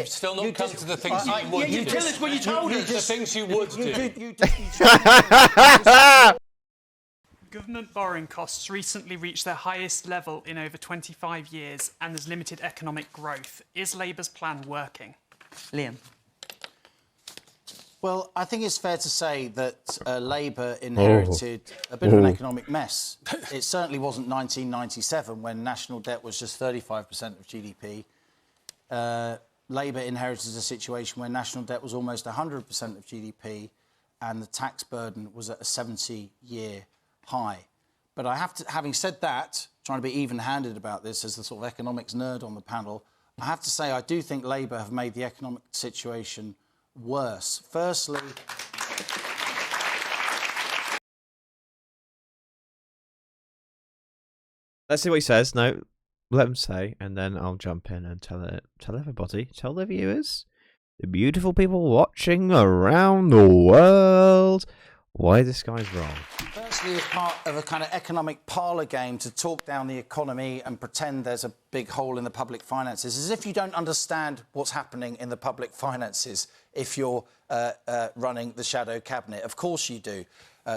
You've still not come to the things you would do. You tell us what you told us. The things you would do. Government borrowing costs recently reached their highest level in over 25 years and there's limited economic growth. Is Labour's plan working? Liam. Well, I think it's fair to say that Labour inherited a bit of an economic mess. It certainly wasn't 1997 when national debt was just 35% of GDP. Labour inherited a situation where national debt was almost 100% of GDP and the tax burden was at a 70-year high. But I have to, having said that, trying to be even-handed about this as the sort of economics nerd on the panel, I have to say I do think Labour have made the economic situation worse. Firstly, let's see what he says. No, let him say, and then I'll jump in and tell everybody, tell the viewers, the beautiful people watching around the world, why this guy's wrong. Firstly, as part of a kind of economic parlour game to talk down the economy and pretend there's a big hole in the public finances, as if you don't understand what's happening in the public finances if you're running the shadow cabinet. Of course you do.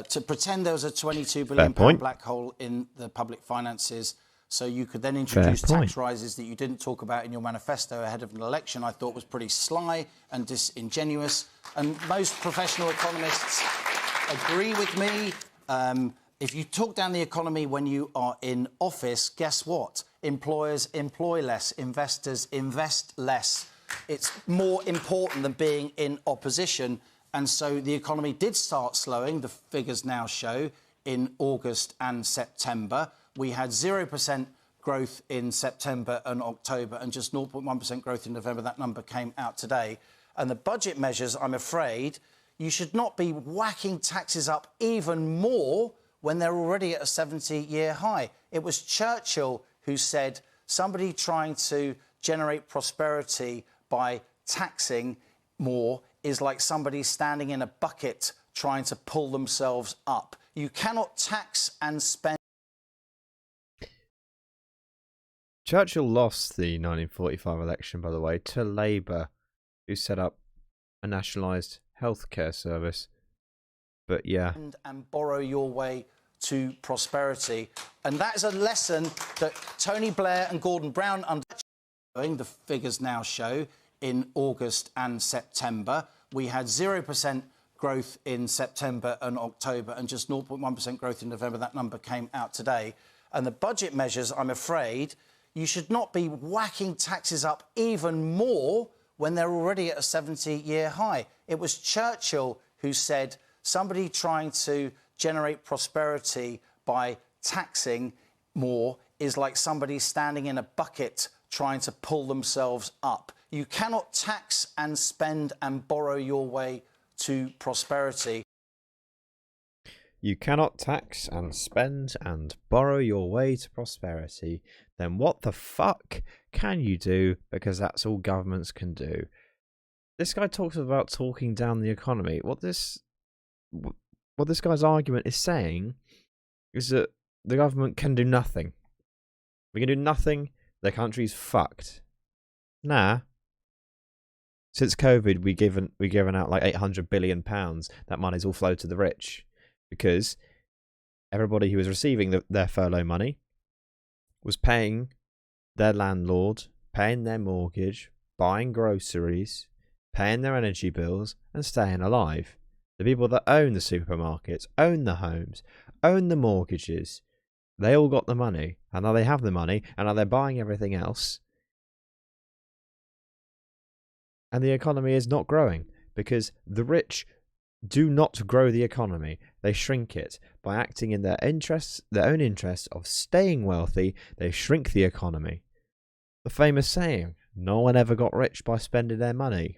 To pretend there was a £22 billion black hole in the public finances so you could then introduce tax rises that you didn't talk about in your manifesto ahead of an election, I thought was pretty sly and disingenuous. And most professional economists agree with me. If you talk down the economy when you are in office, guess what? Employers employ less, investors invest less. It's more important than being in opposition. And so the economy did start slowing, the figures now show, in August and September. We had 0% growth in September and October and just 0.1% growth in November. That number came out today. And the budget measures, I'm afraid, you should not be whacking taxes up even more when they're already at a 70-year high. It was Churchill who said somebody trying to generate prosperity by taxing more is like somebody standing in a bucket trying to pull themselves up. You cannot tax and spend. Churchill lost the 1945 election, by the way, to Labour, who set up a nationalised healthcare service. But yeah. And borrow your way to prosperity. And that is a lesson that Tony Blair and Gordon Brown the figures now show in August and September. We had 0% growth in September and October and just 0.1% growth in November. That number came out today. And the budget measures, I'm afraid, you should not be whacking taxes up even more when they're already at a 70-year high. It was Churchill who said somebody trying to generate prosperity by taxing more is like somebody standing in a bucket trying to pull themselves up. You cannot tax and spend and borrow your way to prosperity. You cannot tax and spend and borrow your way to prosperity. Then what the fuck can you do? Because that's all governments can do. This guy talks about talking down the economy. What this guy's argument is saying is that the government can do nothing. We can do nothing. The country's fucked. Nah. Since COVID, we've given out like £800 billion. That money's all flowed to the rich because everybody who was receiving their furlough money was paying their landlord, paying their mortgage, buying groceries, paying their energy bills, and staying alive. The people that own the supermarkets, own the homes, own the mortgages, they all got the money, and now they have the money, and now they're buying everything else. And the economy is not growing because the rich do not grow the economy. They shrink it by acting in their own interests of staying wealthy. They shrink the economy. The famous saying, no one ever got rich by spending their money.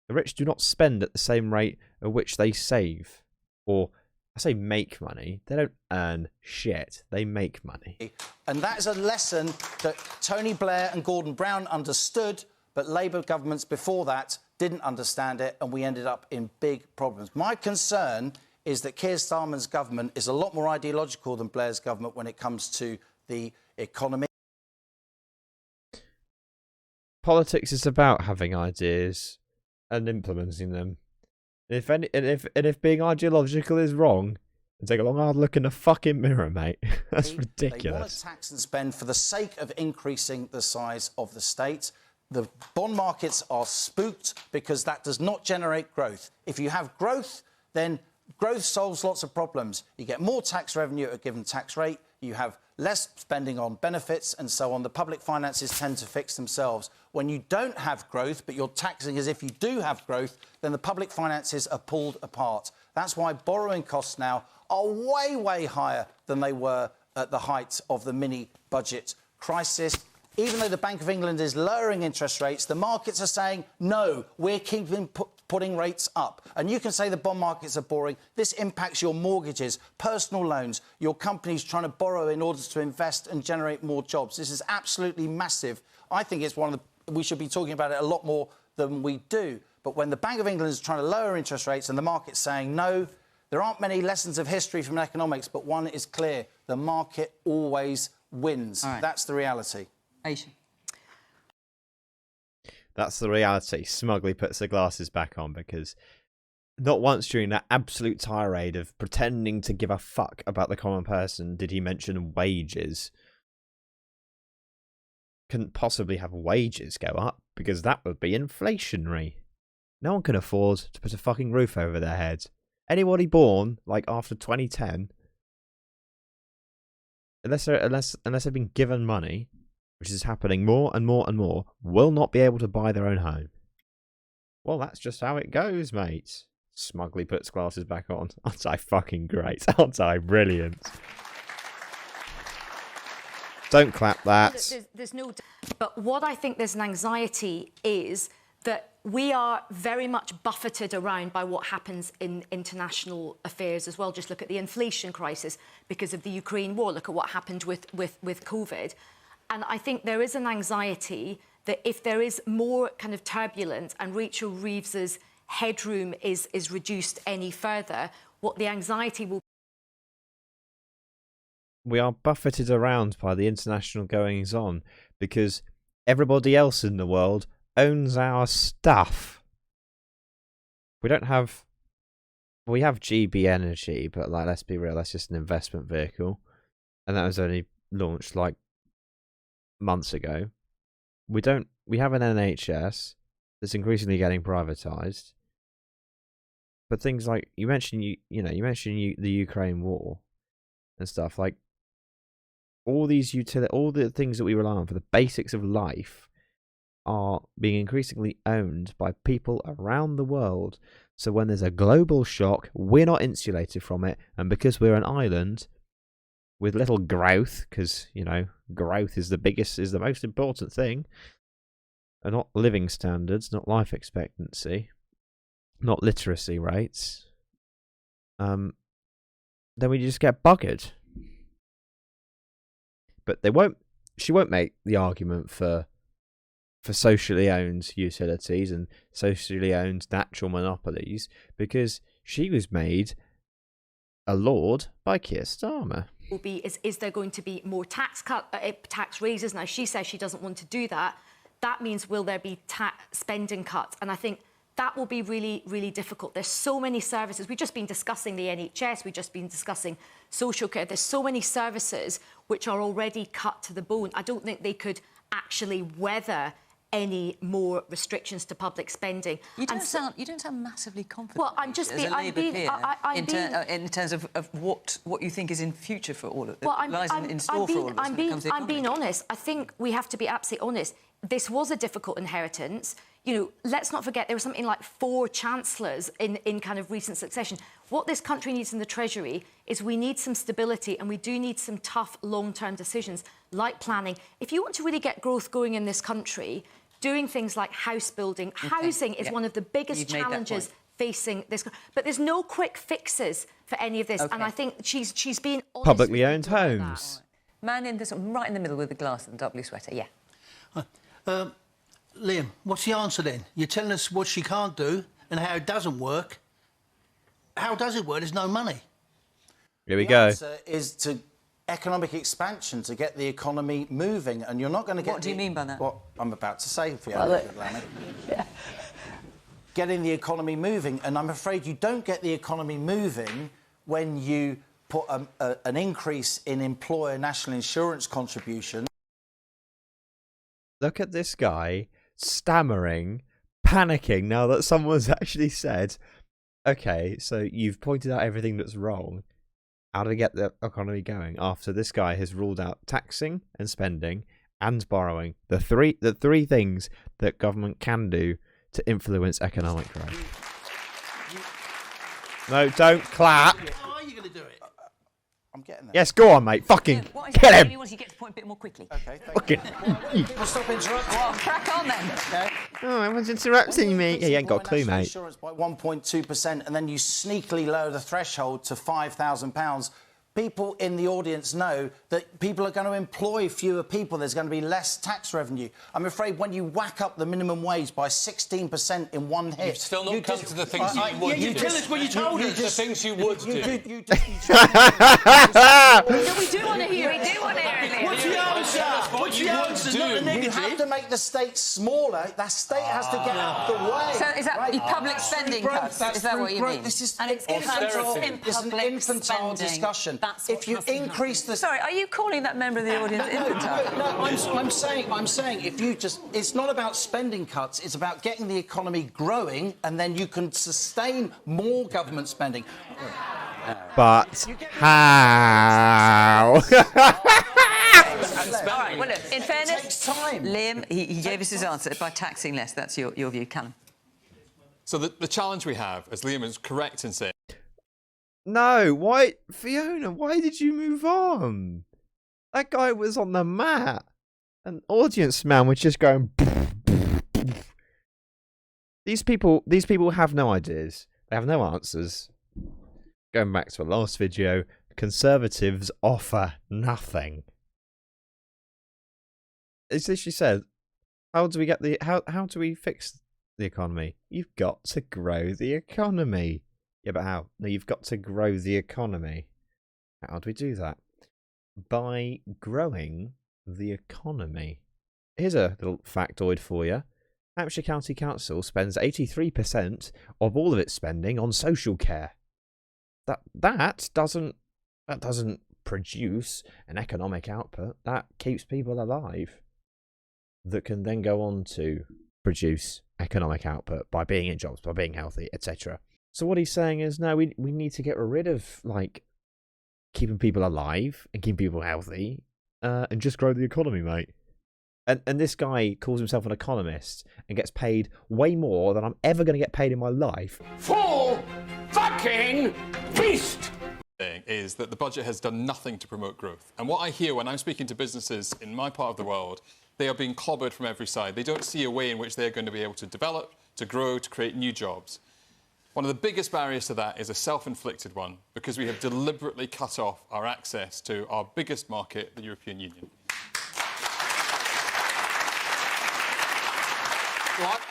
The rich do not spend at the same rate at which they save. Or, I say make money. They don't earn shit. They make money. And that is a lesson that Tony Blair and Gordon Brown understood, but Labour governments before that didn't understand it, and we ended up in big problems. My concern is that Keir Starmer's government is a lot more ideological than Blair's government when it comes to the economy. politics is about having ideas and implementing them. And if being ideological is wrong, then take a long hard look in the fucking mirror, mate. That's ridiculous. They want to tax and spend for the sake of increasing the size of the state. The bond markets are spooked because that does not generate growth. If you have growth, then growth solves lots of problems. You get more tax revenue at a given tax rate, you have less spending on benefits and so on. The public finances tend to fix themselves. When you don't have growth, but you're taxing as if you do have growth, then the public finances are pulled apart. That's why borrowing costs now are way, way higher than they were at the height of the mini-budget crisis. Even though the Bank of England is lowering interest rates, the markets are saying, no, we're keeping putting rates up. And you can say the bond markets are boring. This impacts your mortgages, personal loans, your companies trying to borrow in order to invest and generate more jobs. This is absolutely massive. I think it's one of the... We should be talking about it a lot more than we do. But when the Bank of England is trying to lower interest rates and the market's saying, no, there aren't many lessons of history from economics, but one is clear. The market always wins. Right. That's the reality. Aisha. That's the reality. Smugly puts the glasses back on because not once during that absolute tirade of pretending to give a fuck about the common person did he mention wages. Couldn't possibly have wages go up because that would be inflationary. No one can afford to put a fucking roof over their heads. Anybody born like after 2010, unless they've been given money, which is happening more and more and more, will not be able to buy their own home. Well, that's just how it goes, mate. Smugly puts glasses back on. Aren't I fucking great? Aren't I brilliant? Don't clap that. There's no... But what I think there's an anxiety is that we are very much buffeted around by what happens in international affairs as well. Just look at the inflation crisis because of the Ukraine war. Look at what happened with COVID. And I think there is an anxiety that if there is more kind of turbulence and Rachel Reeves's headroom is reduced any further, what the anxiety will... We are buffeted around by the international goings-on because everybody else in the world owns our stuff. We don't have... We have GB Energy, but like, let's be real, that's just an investment vehicle. And that was only launched like months ago. We have an NHS that's increasingly getting privatized. But things like you mentioned the Ukraine war and stuff, like all the things that we rely on for the basics of life are being increasingly owned by people around the world. So when there's a global shock, we're not insulated from it, and because we're an island with little growth, because, you know, growth is the most important thing, and not living standards, not life expectancy, not literacy rates, then we just get buggered. But she won't make the argument for socially owned utilities and socially owned natural monopolies, because she was made a lord by Keir Starmer. Will be is there going to be more tax raises? Now she says she doesn't want to do that. That means will there be spending cuts? And I think that will be really, really difficult. There's so many services. We've just been discussing the NHS. We've just been discussing social care. There's so many services which are already cut to the bone. I don't think they could actually weather any more restrictions to public spending. You don't sound massively confident. Well, I'm just being... in terms of what you think is in future for all of it. Well, I'm being honest. I think we have to be absolutely honest. This was a difficult inheritance. You know, let's not forget there were something like 4 chancellors in kind of recent succession. What this country needs in the Treasury is we need some stability, and we do need some tough long-term decisions like planning. If you want to really get growth going in this country, doing things like house building, housing is one of the biggest challenges facing this. But there's no quick fixes for any of this, and I think she's been honest. Publicly owned homes. Man in this, right in the middle with the glass and the doubly sweater, yeah. Liam, what's the answer then? You're telling us what she can't do and how it doesn't work. How does it work? There's no money. Here we go. The answer is to economic expansion to get the economy moving, and you're not going to get... What do you mean by that? What I'm about to say, Fiona. Yeah. Getting the economy moving, and I'm afraid you don't get the economy moving when you put an increase in employer national insurance contribution. Look at this guy stammering, panicking now that someone's actually said, okay, so you've pointed out everything that's wrong. How to get the economy going after this guy has ruled out taxing and spending and borrowing, the three things that government can do to influence economic growth. No, don't clap. How are you going to do it? I'm getting there. Yes, go on, mate. Fucking What kill him. He wants you to get to the point a bit more quickly. Okay, thank Fucking. People stop interrupting. Well, crack on then. Okay. Oh, everyone's interrupting me. Yeah, you ain't got a clue, National mate. Insurance by 1.2%, and then you sneakily lower the threshold to £5,000. People in the audience know that people are going to employ fewer people. There's going to be less tax revenue. I'm afraid when you whack up the minimum wage by 16% in one hit... You've still not come to the things you would do. You tell us what you told us. The things you would do. No, we do want to hear it. We do want to hear it. What's the answer? What's the answer? Not the You negative. have to make the state smaller. That state has to get out of the way. So is that Right? public spending cuts? That's Is that what free you growth. mean? This is And it's Austerity. in It's an public infantile spending. discussion. That's If you what has to increase the... Sorry, are you calling that member of the audience infantile? No, I'm saying if you just... It's not about spending cuts, it's about getting the economy growing, and then you can sustain more government spending. But how? All right, well, look, in fairness, It takes time. Liam, he gave us his answer by taxing less. That's your view, Callum. So the challenge we have, as Liam is correct in saying... No, why, Fiona, why did you move on? That guy was on the mat. An audience man was just going... These people have no ideas. They have no answers. Going back to our last video, Conservatives offer nothing. It's literally said, how do we get the... How do we fix the economy? You've got to grow the economy. Yeah, but how? No, you've got to grow the economy. How do we do that? By growing the economy. Here's a little factoid for you. Hampshire County Council spends 83% of all of its spending on social care. That doesn't produce an economic output. That keeps people alive. That can then go on to produce economic output by being in jobs, by being healthy, etc. So what he's saying is, no, we need to get rid of, like, keeping people alive and keeping people healthy and just grow the economy, mate. And this guy calls himself an economist and gets paid way more than I'm ever going to get paid in my life. Full fucking feast! Is that the budget has done nothing to promote growth. And what I hear when I'm speaking to businesses in my part of the world, they are being clobbered from every side. They don't see a way in which they're going to be able to develop, to grow, to create new jobs. One of the biggest barriers to that is a self-inflicted one, because we have deliberately cut off our access to our biggest market, the European Union.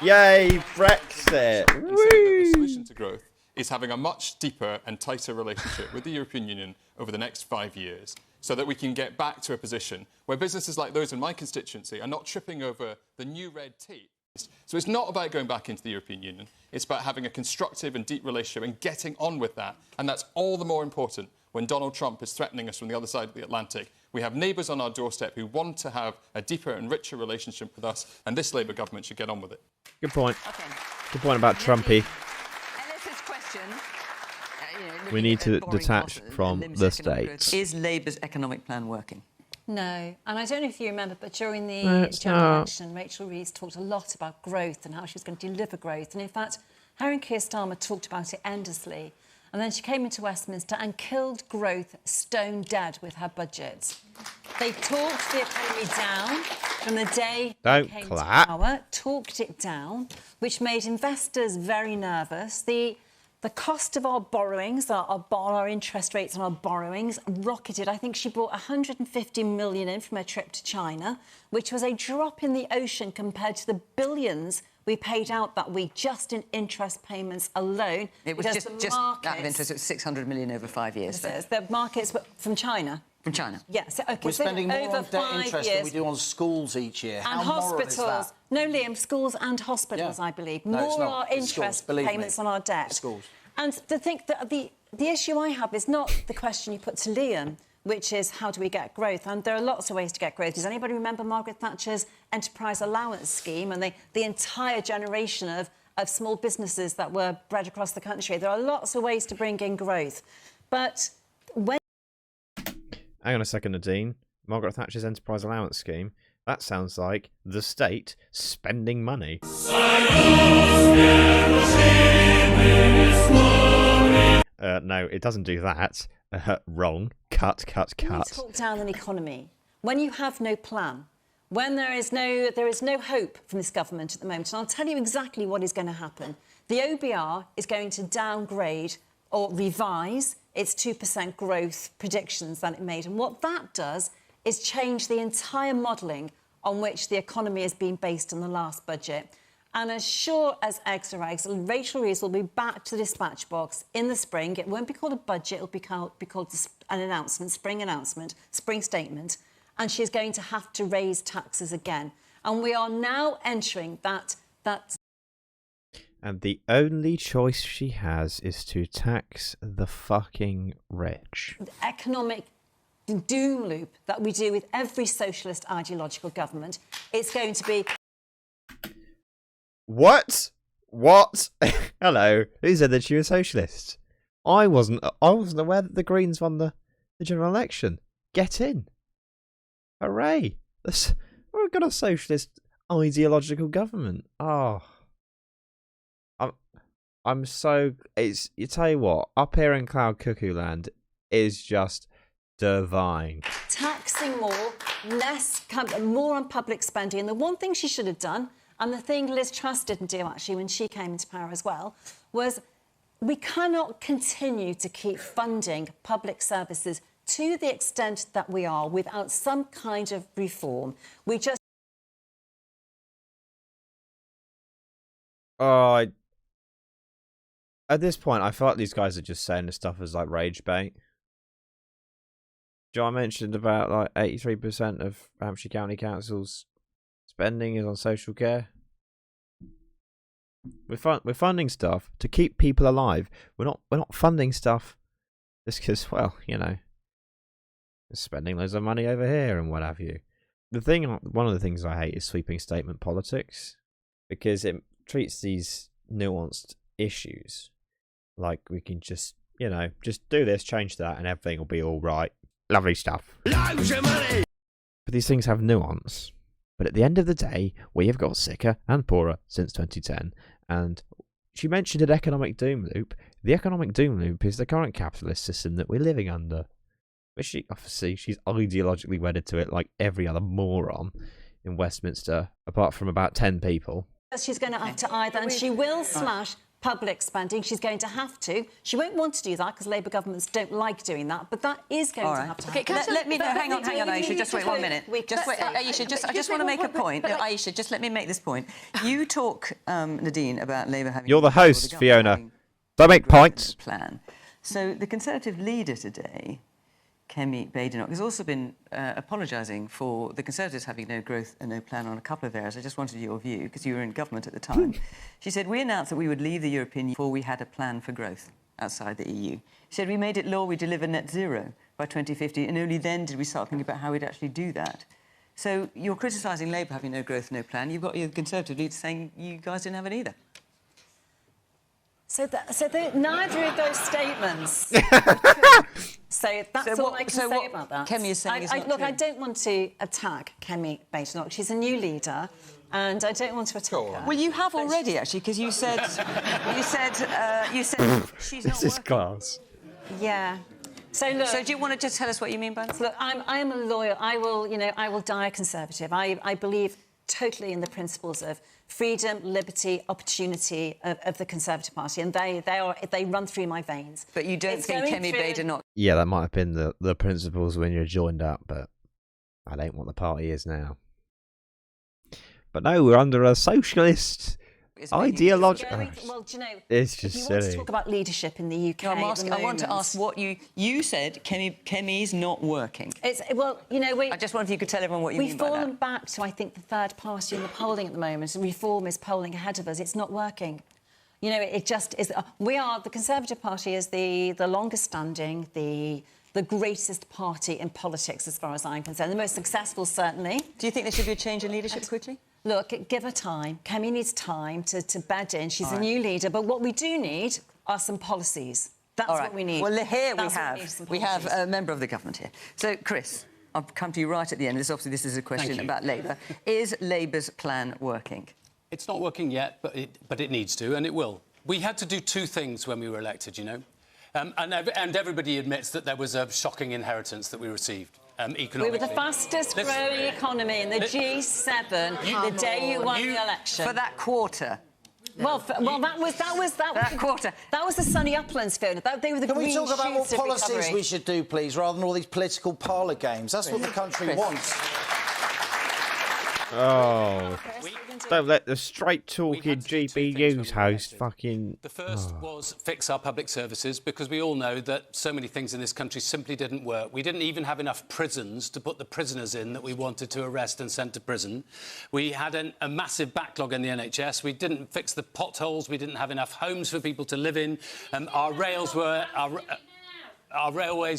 Yay, Brexit! The solution to growth is having a much deeper and tighter relationship with the European Union over the next 5 years, so that we can get back to a position where businesses like those in my constituency are not tripping over the new red tape. So it's not about going back into the European Union. It's about having a constructive and deep relationship and getting on with that. And that's all the more important when Donald Trump is threatening us from the other side of the Atlantic. We have neighbours on our doorstep who want to have a deeper and richer relationship with us, and this Labour government should get on with it. Good point. Okay. Good point about Trumpy. Ellis's question... We need to detach from the states. Is Labour's economic plan working? No, and I don't know if you remember, but during No, the it's general not. election, Rachel Reeves talked a lot about growth and how she was going to deliver growth. And in fact, her and Keir Starmer talked about it endlessly. And then she came into Westminster and killed growth stone dead with her budget. They talked the economy down from the day they came to power, talked it down, which made investors very nervous. The cost of our borrowings, our interest rates on our borrowings rocketed. I think she brought 150 million in from her trip to China, which was a drop in the ocean compared to the billions we paid out that week just in interest payments alone. It was just out of interest, it was 600 million over 5 years. The markets from China. From China? Yes. Okay, We're spending more over on debt 5 interest years. than we do on schools each year. And How moral is hospitals. that? No, Liam, schools and hospitals, Yeah. I believe. No, it's more not. are It's interest schools, believe me. payments on our debt. It's schools. And to think that the issue I have is not the question you put to Liam, which is how do we get growth? And there are lots of ways to get growth. Does anybody remember Margaret Thatcher's enterprise allowance scheme and the entire generation of small businesses that were bred across the country? There are lots of ways to bring in growth. But when... Hang on a second, Nadine. Margaret Thatcher's enterprise allowance scheme. That sounds like the state spending money. No, it doesn't do that. Wrong. Cut. When you talk down an economy, when you have no plan, when there is no hope from this government at the moment, and I'll tell you exactly what is going to happen. The OBR is going to downgrade or revise its 2% growth predictions that it made. And what that does is change the entire modelling on which the economy has been based in the last budget. And as sure as eggs are eggs, Rachel Reeves will be back to the dispatch box in the spring. It won't be called a budget, it'll be called an announcement, spring statement. And she's going to have to raise taxes again. And we are now entering that... And the only choice she has is to tax the fucking rich. Economic doom loop that we do with every socialist ideological government. It's going to be... What? Hello. Who said that you were a socialist? I wasn't aware that the Greens won the general election. Get in. Hooray. We've got a socialist ideological government. Oh. I'm so... You tell you what, up here in Cloud Cuckoo Land is just divine. Taxing more, more on public spending. And the one thing she should have done, and the thing Liz Truss didn't do, actually, when she came into power as well, was we cannot continue to keep funding public services to the extent that we are without some kind of reform. We just... At this point, I feel like these guys are just saying this stuff as, like, rage bait. John mentioned about, like, 83% of Hampshire County Council's spending is on social care. We're funding stuff to keep people alive. We're not funding stuff just because, well, you know, we're spending loads of money over here and what have you. One of the things I hate is sweeping statement politics, because it treats these nuanced issues like we can just, you know, just do this, change that, and everything will be all right. Lovely stuff. Loads of money! But these things have nuance. But at the end of the day, we have got sicker and poorer since 2010. And she mentioned an economic doom loop. The economic doom loop is the current capitalist system that we're living under. But she's ideologically wedded to it like every other moron in Westminster, apart from about 10 people. She's going to have to either, and she will slash public spending. She's going to have to. She won't want to do that because Labour governments don't like doing that, but that is going to have to happen. Okay, let me know. Hang on, Aisha. Just wait 1 minute. Just wait, Aisha. I just want to make a point. No, Aisha, just let me make this point. You talk, Nadine, about Labour having... You're the host, Fiona. Don't make points. ...plan. So the Conservative leader today, Kemi Badenoch, has also been apologising for the Conservatives having no growth and no plan on a couple of areas. I just wanted your view, because you were in government at the time. She said, we announced that we would leave the European Union before we had a plan for growth outside the EU. She said, we made it law we deliver net zero by 2050, and only then did we start thinking about how we'd actually do that. So you're criticising Labour having no growth, no plan. You've got your Conservative leader saying you guys didn't have it either. So neither of those statements... So that's all I can say about that. Kemi is saying is not look, true. I don't want to attack Kemi Badenoch. She's a new leader, and I don't want to attack her. Well, you have already, actually, because you said she's not This is working. class. Yeah. So look. So do you want to just tell us what you mean by that? Look, I am a lawyer. I will die a Conservative. I believe totally in the principles of freedom, liberty, opportunity of the Conservative Party, and they run through my veins. But you don't think Kemi Badenoch... Yeah, that might have been the principles when you joined up, but that ain't what the party is now. But no, we're under a socialist Ideological. Well, do you know, It's if just you want to silly. talk about leadership in the UK, No, at the I want to moment- ask what you said. Kemi's not working. Well, you know, I just wonder if you could tell everyone what you mean by that. We've fallen back to, I think, the third party in the polling at the moment, and Reform is polling ahead of us. It's not working. You know, it just is. The Conservative Party is the longest standing, the greatest party in politics, as far as I'm concerned. The most successful, certainly. Do you think there should be a change in leadership quickly? Look, give her time. Kemi needs time to bed in. She's a new leader. But what we do need are some policies. That's what we need. Well, here That's we have a member of the government here. So, Chris, I'll come to you right at the end. This is a question about Labour. Is Labour's plan working? It's not working yet, but it needs to, and it will. We had to do two things when we were elected, you know. And everybody admits that there was a shocking inheritance that we received economically. We were the fastest growing economy in the G7 the day you won the election. For that quarter. Well, that quarter. That was the sunny uplands, Fiona. They were the Can we green talk about what shoots of policies recovery. we should do, please, rather than all these political parlour games? That's what the country wants. Oh, don't let the straight-talking GBU's host fucking... The first was fix our public services, because we all know that so many things in this country simply didn't work. We didn't even have enough prisons to put the prisoners in that we wanted to arrest and send to prison. We had a massive backlog in the NHS. We didn't fix the potholes. We didn't have enough homes for people to live in. Our railways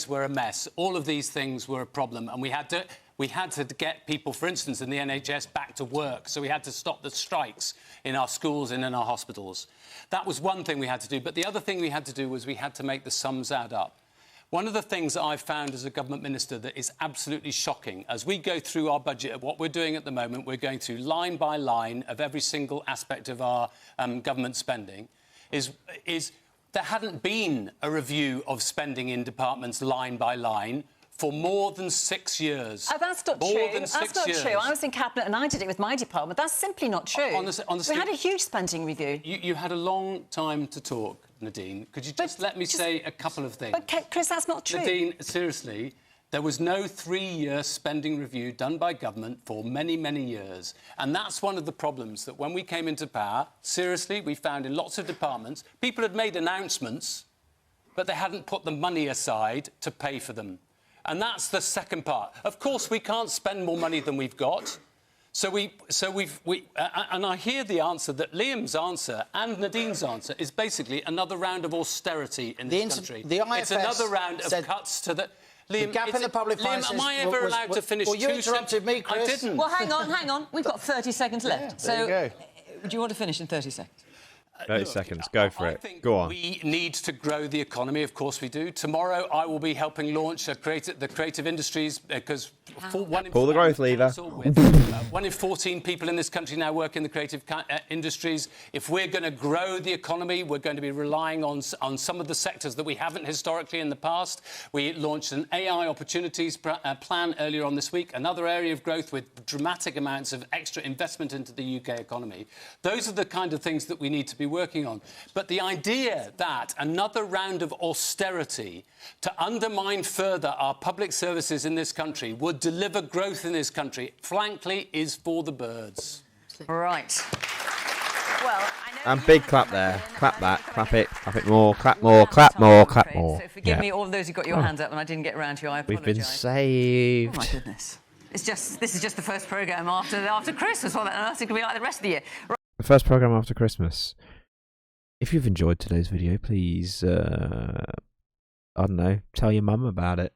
were a mess. All of these things were a problem, and we had to get people, for instance, in the NHS back to work. So we had to stop the strikes in our schools and in our hospitals. That was one thing we had to do. But the other thing we had to do was we had to make the sums add up. One of the things that I've found as a government minister that is absolutely shocking, as we go through our budget, what we're doing at the moment, we're going through line by line of every single aspect of our government spending, is there hadn't been a review of spending in departments line by line for more than 6 years. That's not true. That's not true. I was in Cabinet and I did it with my department. That's simply not true. Honestly, we had a huge spending review. You had a long time to talk, Nadine. Could you just let me say a couple of things? But, Chris, that's not true. Nadine, seriously, there was no 3-year spending review done by government for many, many years. And that's one of the problems, that when we came into power, seriously, we found in lots of departments, people had made announcements, but they hadn't put the money aside to pay for them. And that's the second part. Of course, we can't spend more money than we've got. And I hear the answer that Liam's answer and Nadine's answer is basically another round of austerity in this country. The IFS it's another round of cuts to the... Liam, the gap in the public finances... Liam, am I ever allowed to finish? Well, you interrupted me, Chris. I didn't. Well, hang on. We've got 30 seconds left. There you go. Do you want to finish in 30 seconds? 30 seconds, go for it. Go on. We need to grow the economy, of course we do. Tomorrow I will be helping launch the creative industries, because pull the growth lever. 1 in 14 people in this country now work in the creative industries. If we're going to grow the economy, we're going to be relying on some of the sectors that we haven't historically in the past. We launched an AI opportunities plan earlier on this week, another area of growth with dramatic amounts of extra investment into the UK economy. Those are the kind of things that we need to be working on. But the idea that another round of austerity to undermine further our public services in this country would deliver growth in this country, frankly, is for the birds. Right. Well, And big clap there. Clap that. Clap it more. Clap more. Clap more. Clap more. So forgive me, all of those who got your hands up and I didn't get round to you. I apologise. We've been saved. Oh my goodness. This is just the first programme after Christmas. Well, I think it'll be like the rest of the year. Right. The first programme after Christmas. If you've enjoyed today's video, please, I don't know, tell your mum about it.